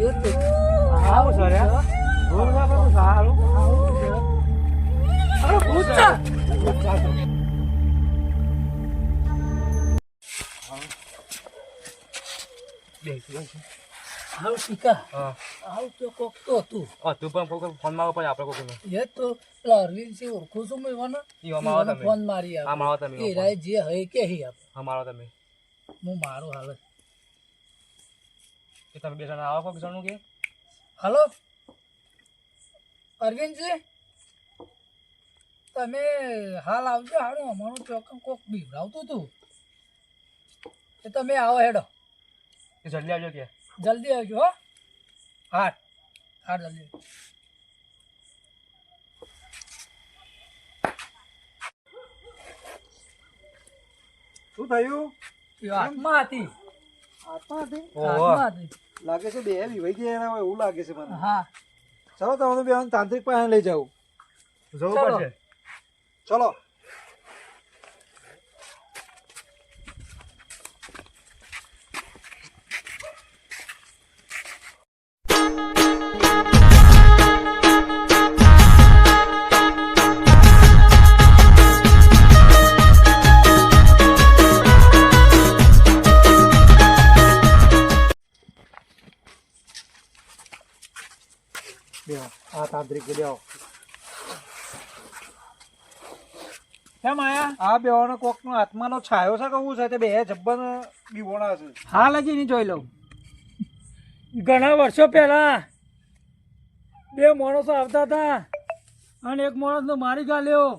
આવું સર ભૂત આપણે સારું અરે ભૂત છે આવું શીખા આવું તો કોક તો હતું તું પણ ફોન માં પછી આપણે કોક એ તો પેલા અરવિંદ સિંહ ઓળખો છો મેં ફોન મારી એ રાય જે હે કે હે આપ મારો તમે હું મારું હાલ એ તમે બે જણા આવો કોક જણનું કે હલો અરવિંદજી તમે હાલ આવજો હારું અમારું ચોકમ કોક બીવડાવતું હતું એ તમે આવો હેડો એ જલ્દી આવજો કે જલ્દી આવજો હો હા હા જલ્દી શું થયું આત્મા હતી લાગે છે બે વિવાઈ ગયા હોય એવું લાગે છે મને હા ચલો તમે બે તાંત્રિક પાસે લઈ જાઉં જવું પડશે ચલો આ તાંત્રિક લ્યો કેમ આયા આ બેવાનો કોક નો આત્માનો છાયો છે કહું છે તે બે જબ્બર બીવોણા છે હાલ હજી નહીં જોઈ લઉં ઘણા વર્ષો પહેલા બે માણસો આવતા હતા અને એક માણસને મારી ગાલ્યો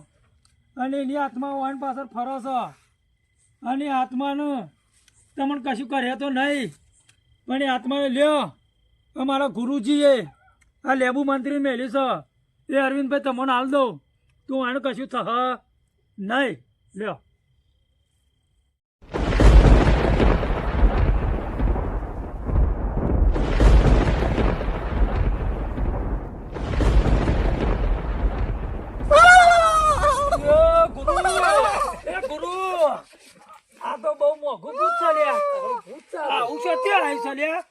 અને એની આત્મા વાન પાછળ ફરો છો અને આત્માનું તમને કશું કરે તો નહીં પણ એ આત્માને લ્યો અમારા ગુરુજીએ આ લેબુ મંત્રી મેલી છે એ અરવિંદભાઈ તમને હાલ દઉં તું આને કશું થહ નહીં લ્યો ગુરુ આ તો બહુ મોઘું ભૂત ચાલ્યા આવું છે ત્યાં આવી ચાલ્યા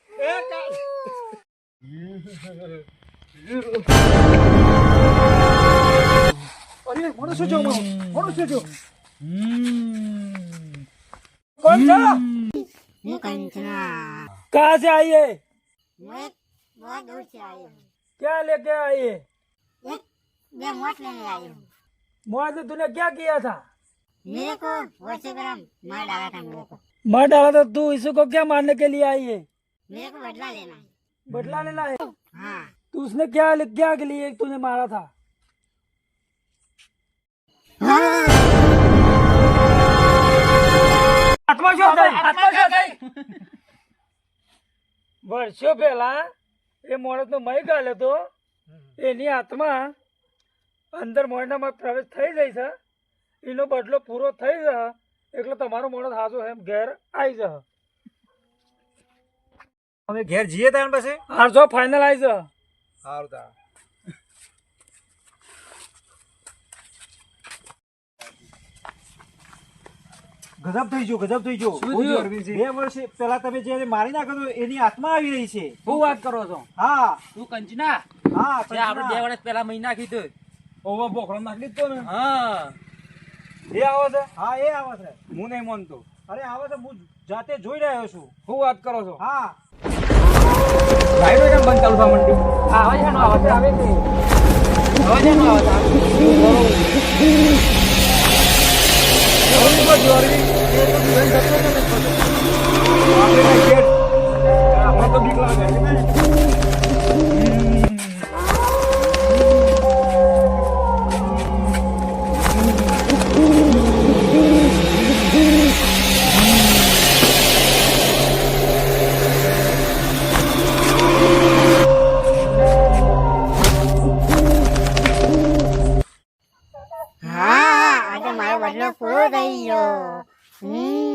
અરે મનુષ્ય જો મનુષ્ય જો कौन सा मैं कंचना कहाँ से आई है मैं बहुत दूर से आई हूँ क्या लेके आई है एक मैं मोट लेने आई हूँ मुआवजे तूने क्या किया था मेरे को वर्षे ग्राम मार डाला था मेरे को मार डाला था तू इसको क्या मारने के लिए आई है मेरे को बदला लेना है बदला लेना है हाँ तो उसने क्या क्या के लिए तूने मारा था વર્ષો પહેલા એ માણસ નો મય ગાલ્યો હતો એની આત્મા અંદર મોરડામાં પ્રવેશ થઈ જાય છે એનો બદલો પૂરો થઈ જાય એટલે તમારો માણસ હાજો એમ ઘેર આવી જાય અમે ઘેર જઈએ તાણ પછી હારજો ફાઇનલ આવી જાય સારું તા ગજબ થઈ ગયો ગજબ થઈ ગયો શું થયું? બે વર્ષ પહેલા તમે જે મારી નાખ્યો તો એની આત્મા આવી રહી છે શું વાત કરો છો હા તું કંચના હા જે આપણે 2 વર્ષ પહેલા મહિના કીધું ઓવર બોકડો નાખી દીધો ને હા એ આવે છે હા એ આવે છે હું નહીં માનતો અરે આવે છે હું જાતે જોઈ રહ્યો છું શું વાત કરો છો હા લાઈનો કેમ બંધ ચાલુ થવા માંડી આવે છે આવે છે આવે છે અવાજ એમ આવે આપણે તો બીક લાગે हाँ आज मारो बदलो पूरो થઈ ગયો